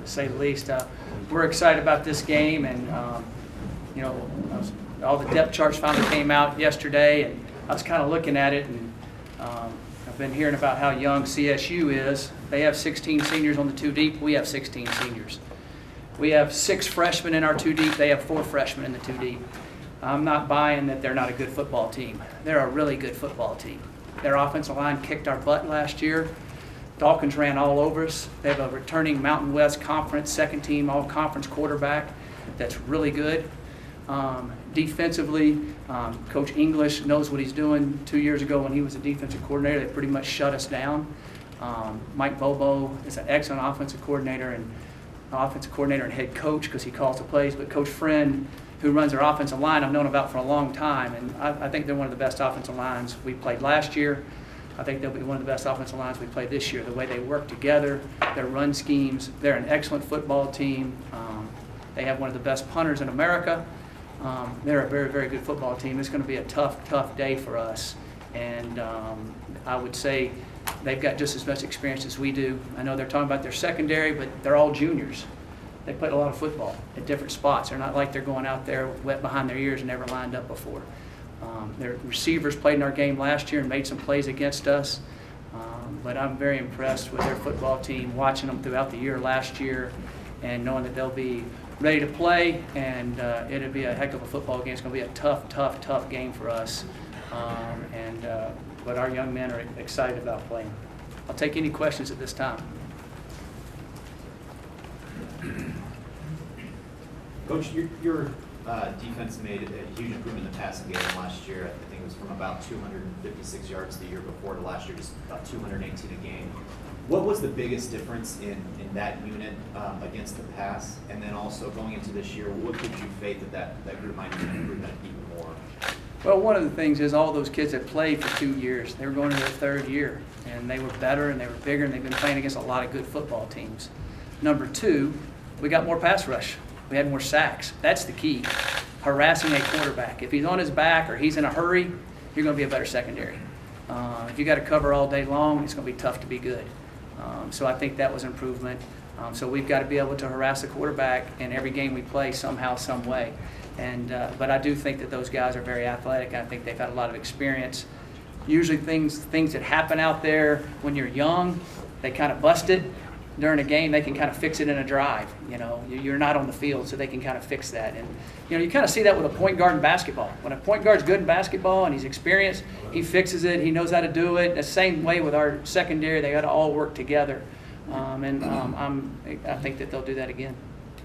to say the least. We're excited about this game, and all the depth charts finally came out yesterday, and I was kind of looking at it, and I've been hearing about how young CSU is. They have 16 seniors on the 2 deep. We have 16 seniors. We have 6 freshmen in our 2 deep. They have 4 freshmen in the 2 deep. I'm not buying that they're not a good football team. They're a really good football team. Their offensive line kicked our butt last year. Dawkins ran all over us. They have a returning Mountain West Conference second team all-conference quarterback that's really good. Defensively, Coach English knows what he's doing. 2 years ago when he was a defensive coordinator, they pretty much shut us down. Mike Bobo is an excellent offensive coordinator and head coach because he calls the plays. But Coach Friend, who runs their offensive line, I've known about for a long time, and I think they're one of the best offensive lines we played last year. I think they'll be one of the best offensive lines we played this year. The way they work together, their run schemes, they're an excellent football team. They have one of the best punters in America. They're a very, very good football team. It's going to be a tough day for us, and I would say they've got just as much experience as we do. I know they're talking about their secondary, but they're all juniors. They played a lot of football at different spots. They're not like they're going out there wet behind their ears and never lined up before. Their receivers played in our game last year and made some plays against us. But I'm very impressed with their football team, watching them throughout the year last year and knowing that they'll be ready to play, and it'll be a heck of a football game. It's going to be a tough game for us. But our young men are excited about playing. I'll take any questions at this time. Coach, your defense made a huge improvement in the passing game last year. I think it was from about 256 yards the year before to last year, just about 218 a game. What was the biggest difference in that unit against the pass? And then also going into this year, what gives you faith that group might improve that even more? Well, one of the things is all those kids that played for 2 years, they were going to their 3rd year, and they were better and they were bigger, and they've been playing against a lot of good football teams. Number 2, we got more pass rush. We had more sacks. That's the key, harassing a quarterback. If he's on his back or he's in a hurry, you're going to be a better secondary. If you got to cover all day long, it's going to be tough to be good. So I think that was improvement. So we've got to be able to harass the quarterback in every game we play somehow, some way. But I do think that those guys are very athletic. I think they've had a lot of experience. Usually things that happen out there when you're young, they kind of bust it. During a game, they can kind of fix it in a drive. You're not on the field, so they can kind of fix that. And you kind of see that with a point guard in basketball. When a point guard's good in basketball and he's experienced, he fixes it. He knows how to do it. The same way with our secondary, they got to all work together. I think that they'll do that again.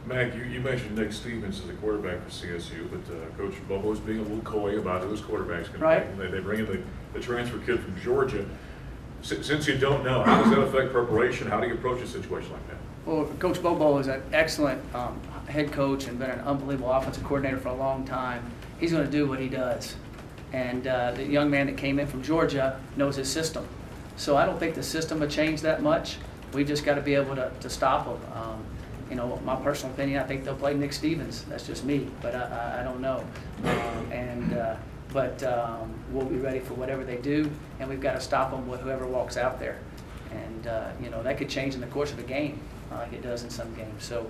Mac, you mentioned Nick Stevens as a quarterback for CSU, but Coach Bobo's being a little coy about who's quarterback's going to right. be. They bring in the transfer kid from Georgia. Since you don't know, how does that affect preparation? How do you approach a situation like that? Well, Coach Bobo is an excellent head coach and been an unbelievable offensive coordinator for a long time. He's going to do what he does. And the young man that came in from Georgia knows his system. So I don't think the system will change that much. We've just got to be able to stop him. My personal opinion, I think they'll play Nick Stevens. That's just me, but I don't know. But we'll be ready for whatever they do, and we've got to stop them with whoever walks out there. And, that could change in the course of a game, like it does in some games. So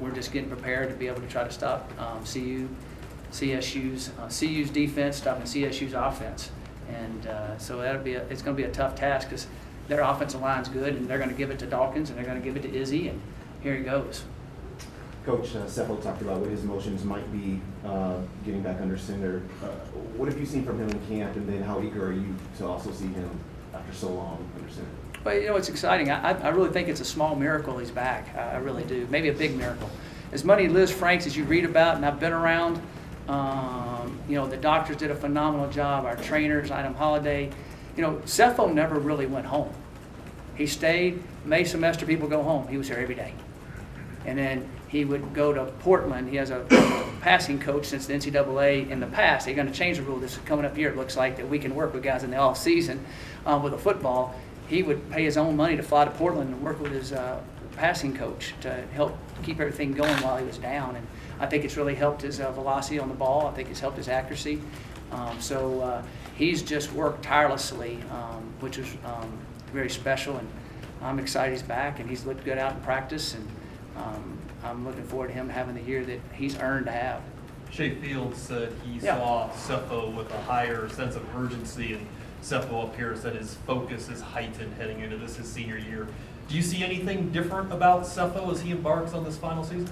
we're just getting prepared to be able to try to stop CSU's defense, stopping CSU's offense. And so it's going to be a tough task because their offensive line's good, and they're going to give it to Dawkins, and they're going to give it to Izzy, and here he goes. Coach Sefo talked about what his motions might be getting back under center. What have you seen from him in camp, and then how eager are you to also see him after so long under center? Well, it's exciting. I really think it's a small miracle he's back. I really do. Maybe a big miracle. As many Liz Franks as you read about, and I've been around, the doctors did a phenomenal job, our trainers, Item Holiday. Sefo never really went home. He stayed. May semester, people go home. He was here every day. And then he would go to Portland. He has a passing coach since the NCAA in the past. They're going to change the rule. This is coming up here. It looks like that we can work with guys in the off season with a football. He would pay his own money to fly to Portland and work with his passing coach to help keep everything going while he was down. And I think it's really helped his velocity on the ball. I think it's helped his accuracy. So he's just worked tirelessly, which is very special. And I'm excited he's back, and he's looked good out in practice, and I'm looking forward to him having the year that he's earned to have. Shea Fields said he Yeah. saw Cepho with a higher sense of urgency, and Cepho appears that his focus is heightened heading into his senior year. Do you see anything different about Cepho as he embarks on this final season?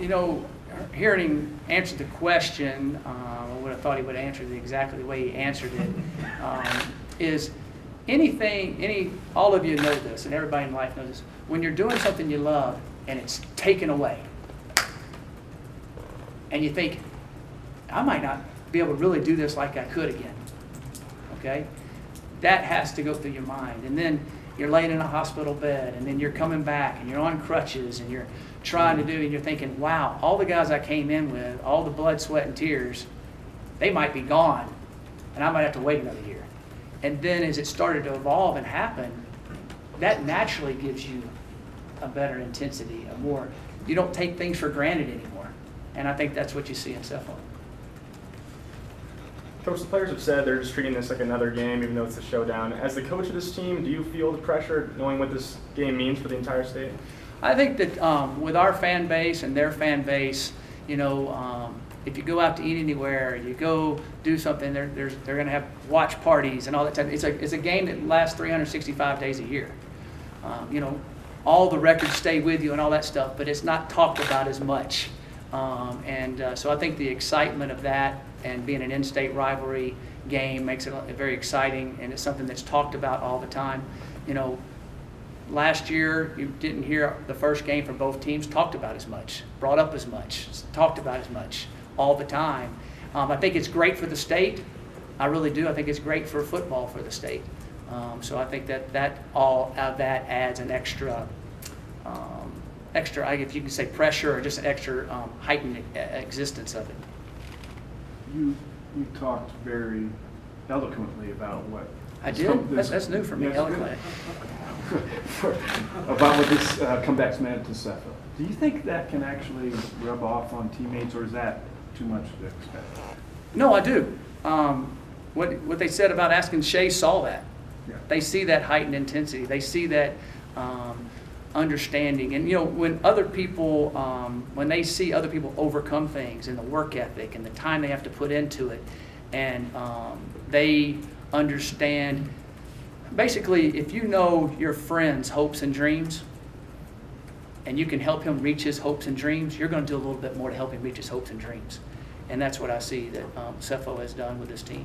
You know, hearing him answer the question, I would have thought he would have answered it exactly the way he answered it, is all of you know this, and everybody in life knows this, when you're doing something you love and it's taken away, and you think, I might not be able to really do this like I could again, okay? That has to go through your mind. And then you're laying in a hospital bed, and then you're coming back, and you're on crutches, and you're trying to do, and you're thinking, wow, all the guys I came in with, all the blood, sweat, and tears, they might be gone, and I might have to wait another year. And then as it started to evolve and happen, that naturally gives you a better intensity, you don't take things for granted anymore. And I think that's what you see in Cepho. Coach, the players have said they're just treating this like another game, even though it's a showdown. As the coach of this team, do you feel the pressure knowing what this game means for the entire state? I think that with our fan base and their fan base, if you go out to eat anywhere, you go do something, they're going to have watch parties and all that type. It's a game that lasts 365 days a year. All the records stay with you and all that stuff, but it's not talked about as much. So I think the excitement of that and being an in-state rivalry game makes it very exciting, and it's something that's talked about all the time. Last year you didn't hear the first game from both teams talked about as much, brought up as much, talked about as much all the time. I think it's great for the state. I really do. I think it's great for football for the state. So I think that adds an extra, if you can say pressure, or just an extra heightened existence of it. You talked very eloquently about what I did? That's new for me, Yes. eloquently. about what this comeback's meant to Cepho. Do you think that can actually rub off on teammates, or is that too much to expect? No, I do. What they said about asking Shea saw that. Yeah. They see that heightened intensity. They see that understanding. And when other people, when they see other people overcome things, and the work ethic and the time they have to put into it, and they understand. Basically, if you know your friend's hopes and dreams, and you can help him reach his hopes and dreams, you're going to do a little bit more to help him reach his hopes and dreams. And that's what I see that Cepho has done with this team.